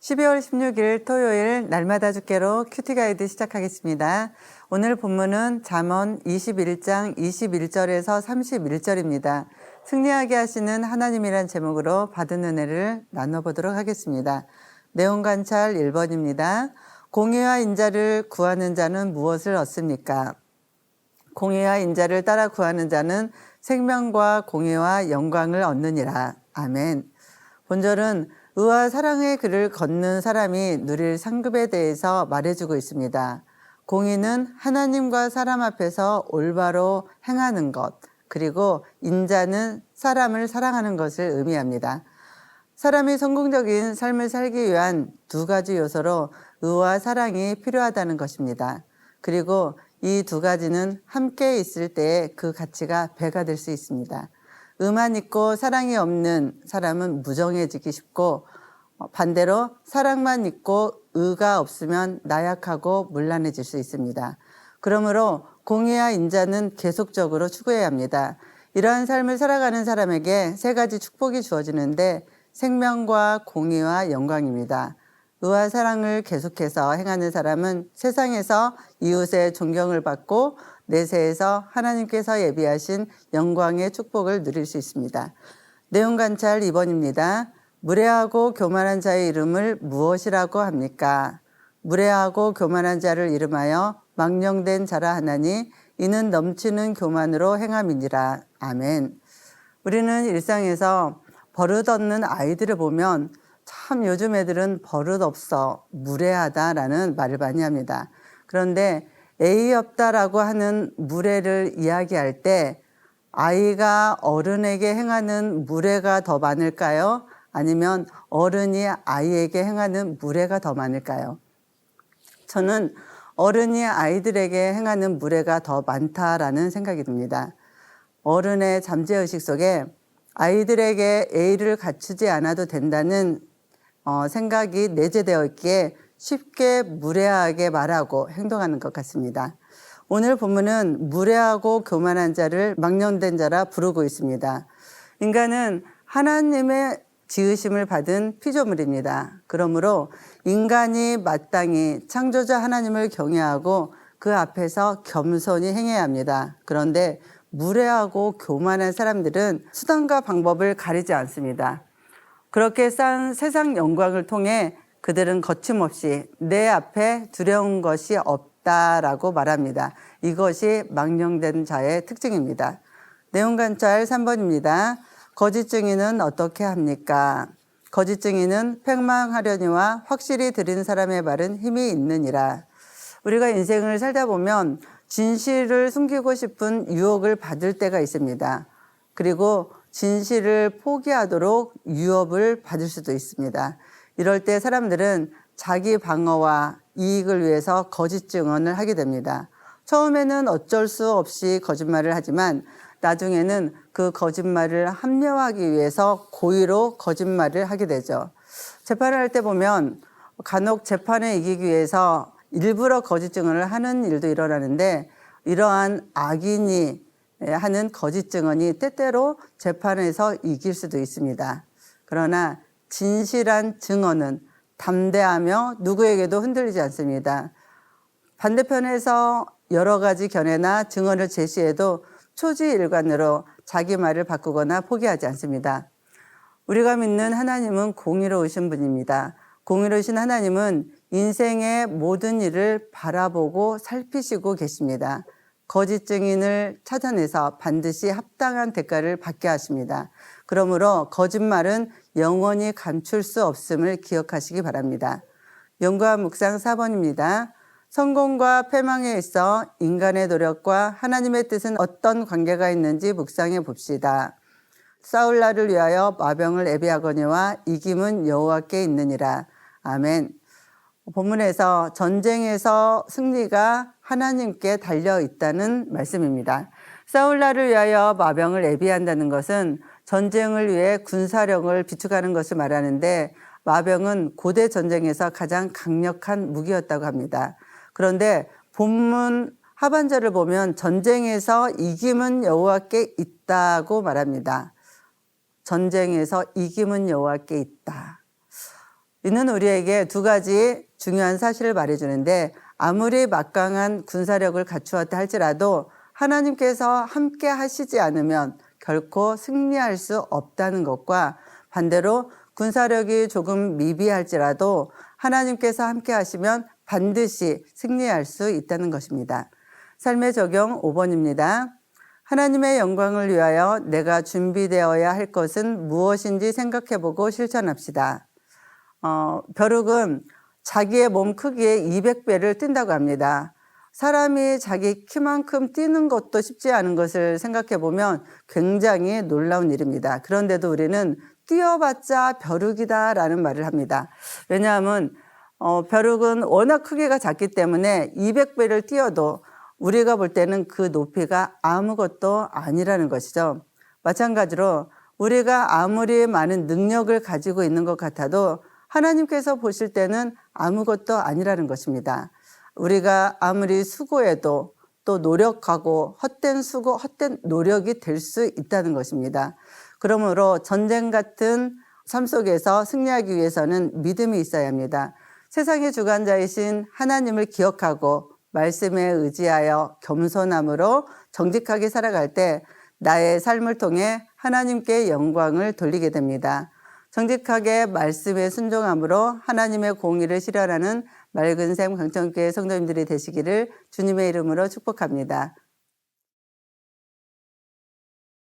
12월 16일 토요일 날마다 주께로 큐티 가이드 시작하겠습니다. 오늘 본문은 잠언 21장 21절에서 31절입니다. 승리하게 하시는 하나님이란 제목으로 받은 은혜를 나눠보도록 하겠습니다. 내용 관찰 1번입니다. 공의와 인자를 구하는 자는 무엇을 얻습니까? 공의와 인자를 따라 구하는 자는 생명과 공의와 영광을 얻느니라. 아멘. 본절은 의와 사랑의 길을 걷는 사람이 누릴 상급에 대해서 말해주고 있습니다. 공의는 하나님과 사람 앞에서 올바로 행하는 것, 그리고 인자는 사람을 사랑하는 것을 의미합니다. 사람이 성공적인 삶을 살기 위한 두 가지 요소로 의와 사랑이 필요하다는 것입니다. 그리고 이 두 가지는 함께 있을 때 그 가치가 배가 될 수 있습니다. 의만 있고 사랑이 없는 사람은 무정해지기 쉽고, 반대로 사랑만 있고 의가 없으면 나약하고 문란해질 수 있습니다. 그러므로 공의와 인자는 계속적으로 추구해야 합니다. 이러한 삶을 살아가는 사람에게 세 가지 축복이 주어지는데 생명과 공의와 영광입니다. 의와 사랑을 계속해서 행하는 사람은 세상에서 이웃의 존경을 받고 내세에서 하나님께서 예비하신 영광의 축복을 누릴 수 있습니다. 내용 관찰 2번입니다. 무례하고 교만한 자의 이름을 무엇이라고 합니까? 무례하고 교만한 자를 이름하여 망령된 자라 하나니 이는 넘치는 교만으로 행함이니라. 아멘. 우리는 일상에서 버릇없는 아이들을 보면 참 요즘 애들은 버릇없어, 무례하다라는 말을 많이 합니다. 그런데 예의 없다라고 하는 무례를 이야기할 때 아이가 어른에게 행하는 무례가 더 많을까요? 아니면 어른이 아이에게 행하는 무례가 더 많을까요? 저는 어른이 아이들에게 행하는 무례가 더 많다라는 생각이 듭니다. 어른의 잠재의식 속에 아이들에게 예의를 갖추지 않아도 된다는 생각이 내재되어 있기에 쉽게 무례하게 말하고 행동하는 것 같습니다. 오늘 본문은 무례하고 교만한 자를 망령된 자라 부르고 있습니다. 인간은 하나님의 지으심을 받은 피조물입니다. 그러므로 인간이 마땅히 창조자 하나님을 경외하고 그 앞에서 겸손히 행해야 합니다. 그런데 무례하고 교만한 사람들은 수단과 방법을 가리지 않습니다. 그렇게 쌓은 세상 영광을 통해 그들은 거침없이 내 앞에 두려운 것이 없다라고 말합니다. 이것이 망령된 자의 특징입니다. 내용 관찰 3번입니다. 거짓 증인은 어떻게 합니까? 거짓 증인은 팽망하려니와 확실히 들은 사람의 말은 힘이 있느니라. 우리가 인생을 살다 보면 진실을 숨기고 싶은 유혹을 받을 때가 있습니다. 그리고 진실을 포기하도록 유혹을 받을 수도 있습니다. 이럴 때 사람들은 자기 방어와 이익을 위해서 거짓 증언을 하게 됩니다. 처음에는 어쩔 수 없이 거짓말을 하지만 나중에는 그 거짓말을 합리화하기 위해서 고의로 거짓말을 하게 되죠. 재판을 할 때 보면 간혹 재판에 이기기 위해서 일부러 거짓 증언을 하는 일도 일어나는데 이러한 악인이 하는 거짓 증언이 때때로 재판에서 이길 수도 있습니다. 그러나 진실한 증언은 담대하며 누구에게도 흔들리지 않습니다. 반대편에서 여러 가지 견해나 증언을 제시해도 초지일관으로 자기 말을 바꾸거나 포기하지 않습니다. 우리가 믿는 하나님은 공의로우신 분입니다. 공의로우신 하나님은 인생의 모든 일을 바라보고 살피시고 계십니다. 거짓 증인을 찾아내서 반드시 합당한 대가를 받게 하십니다. 그러므로 거짓말은 영원히 감출 수 없음을 기억하시기 바랍니다. 연구와 묵상 4번입니다. 성공과 패망에 있어 인간의 노력과 하나님의 뜻은 어떤 관계가 있는지 묵상해 봅시다. 싸울날을 위하여 마병을 예비하거니와 이김은 여호와께 있느니라. 아멘. 본문에서 전쟁에서 승리가 하나님께 달려 있다는 말씀입니다. 싸울날을 위하여 마병을 예비한다는 것은 전쟁을 위해 군사력을 비축하는 것을 말하는데 마병은 고대 전쟁에서 가장 강력한 무기였다고 합니다. 그런데 본문 하반절을 보면 전쟁에서 이김은 여호와께 있다고 말합니다. 전쟁에서 이김은 여호와께 있다. 이는 우리에게 두 가지 중요한 사실을 말해주는데, 아무리 막강한 군사력을 갖추었다 할지라도 하나님께서 함께 하시지 않으면 결코 승리할 수 없다는 것과, 반대로 군사력이 조금 미비할지라도 하나님께서 함께 하시면 반드시 승리할 수 있다는 것입니다. 삶의 적용 5번입니다. 하나님의 영광을 위하여 내가 준비되어야 할 것은 무엇인지 생각해보고 실천합시다. 벼룩은 자기의 몸 크기의 200배를 뛴다고 합니다. 사람이 자기 키만큼 뛰는 것도 쉽지 않은 것을 생각해보면 굉장히 놀라운 일입니다. 그런데도 우리는 뛰어봤자 벼룩이다 라는 말을 합니다. 왜냐하면 벼룩은 워낙 크기가 작기 때문에 200배를 뛰어도 우리가 볼 때는 그 높이가 아무것도 아니라는 것이죠. 마찬가지로 우리가 아무리 많은 능력을 가지고 있는 것 같아도 하나님께서 보실 때는 아무것도 아니라는 것입니다. 우리가 아무리 수고해도 또 노력하고 헛된 수고, 헛된 노력이 될 수 있다는 것입니다. 그러므로 전쟁 같은 삶 속에서 승리하기 위해서는 믿음이 있어야 합니다. 세상의 주관자이신 하나님을 기억하고 말씀에 의지하여 겸손함으로 정직하게 살아갈 때 나의 삶을 통해 하나님께 영광을 돌리게 됩니다. 정직하게 말씀에 순종함으로 하나님의 공의를 실현하는 맑은샘 강천교회 성도님들이 되시기를 주님의 이름으로 축복합니다.